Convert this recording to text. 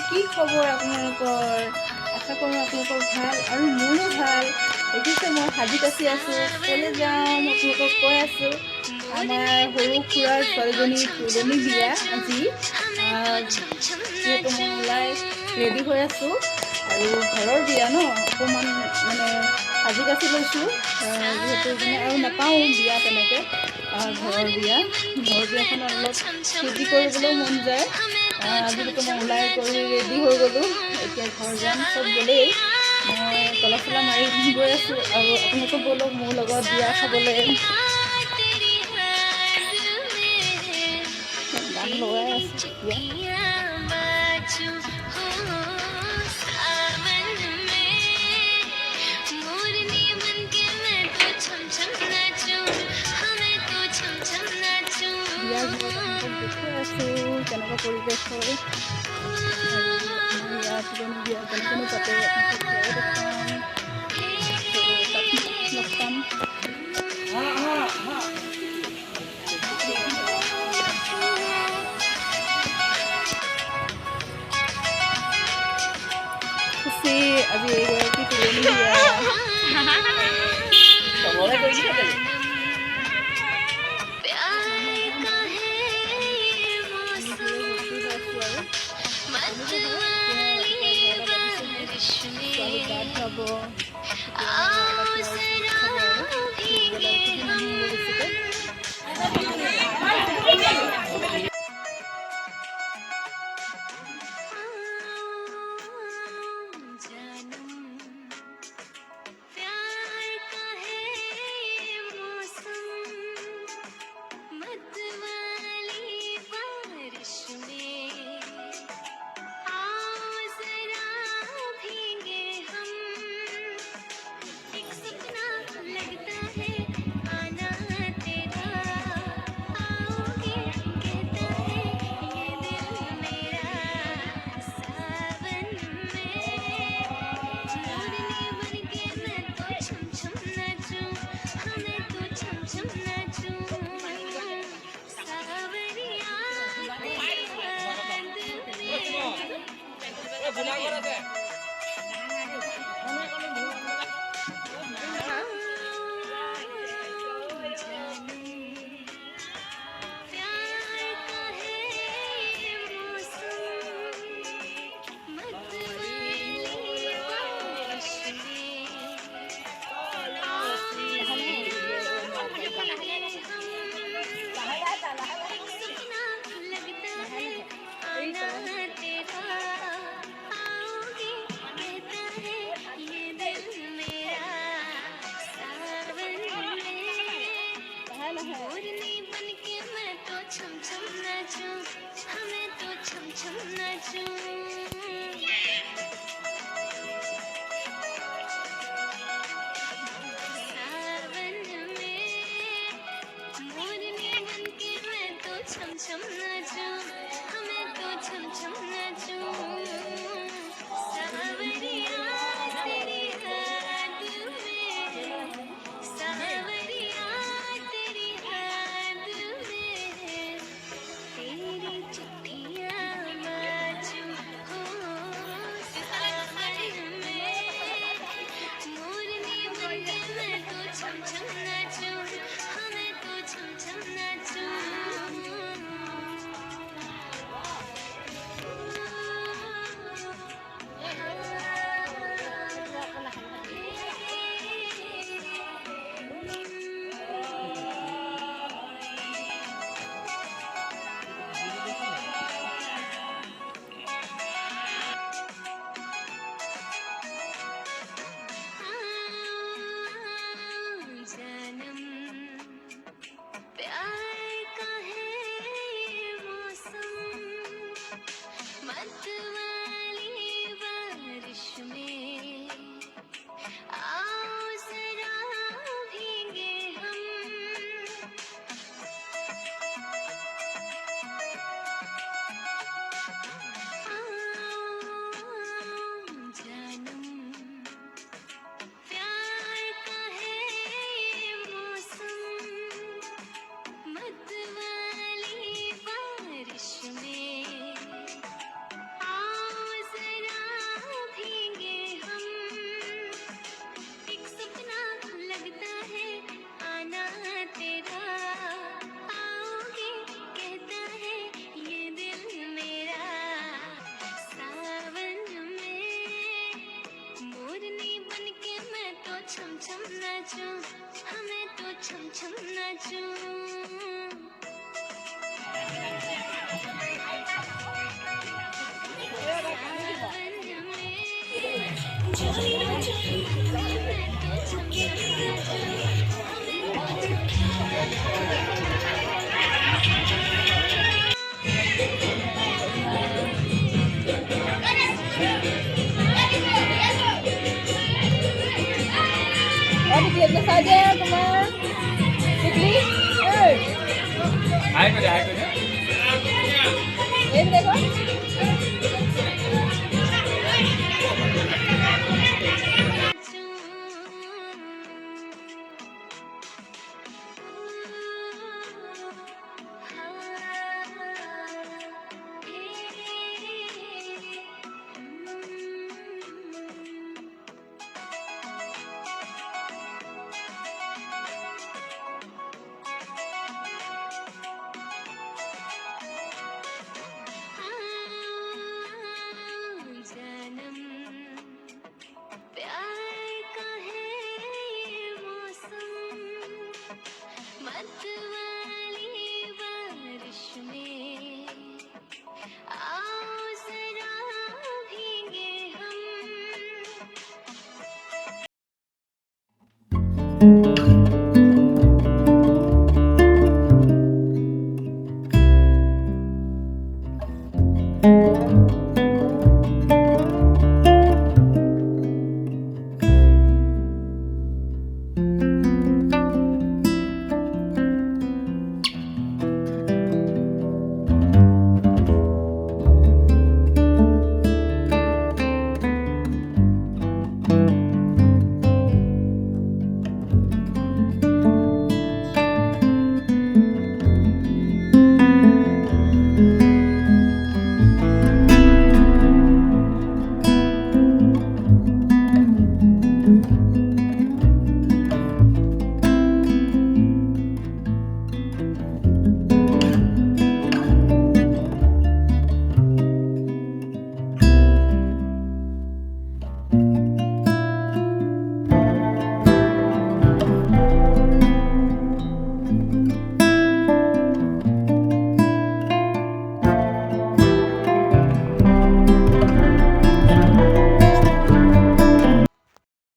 কি খবৰ আপোনালোকৰ? আশা কৰোঁ আপোনালোকৰ ভাল আৰু মোৰো ভাল। দেখিছে মই সাজি কাচি আছোঁ, ক'লৈ যাওঁ মই আপোনালোকক কৈ আছোঁ। আমাৰ সৰু খুৰাৰ ছোৱালীজনী তুলনি বিয়া আজি, যিহেতু মই ওলাই ৰেডি হৈ আছোঁ আৰু ঘৰৰ বিয়া ন, অকণমান মানে সাজি কাচি লৈছোঁ, যিহেতু মানে আৰু নাপাওঁ বিয়া তেনেকৈ। ঘৰৰ বিয়াখনত অলপ ফূৰ্তি কৰিবলৈও মন যায়। যিহেতু মই ওলাই কৰি ৰেডি হৈ গ'লোঁ, এতিয়া ঘৰ যাম, চব গ'লেই। মই তলা চলা মাৰি গৈ আছোঁ আৰু আপোনালোকে ব'লক মোৰ লগত বিয়া খাবলৈ। গান লগাই আছোঁ এতিয়া। বিয়াৰ ঘৰত আপোনালোকক দেখুৱাই আছোঁ কেনেকুৱা পৰিৱেশ হয় আৰু আমাৰ ইয়াত তুলনি বিয়া কেনেকৈনো পাতে আপোনালোকক সেয়াও দেখুৱাম। তাত লগ পাম। খুচি আজি এইগৰাকী তুলনি বিয়া চবৰে কৰি থাকে। Đi kiếm cho sao chứ, come on. Quickly. Hey. Hai ko deh.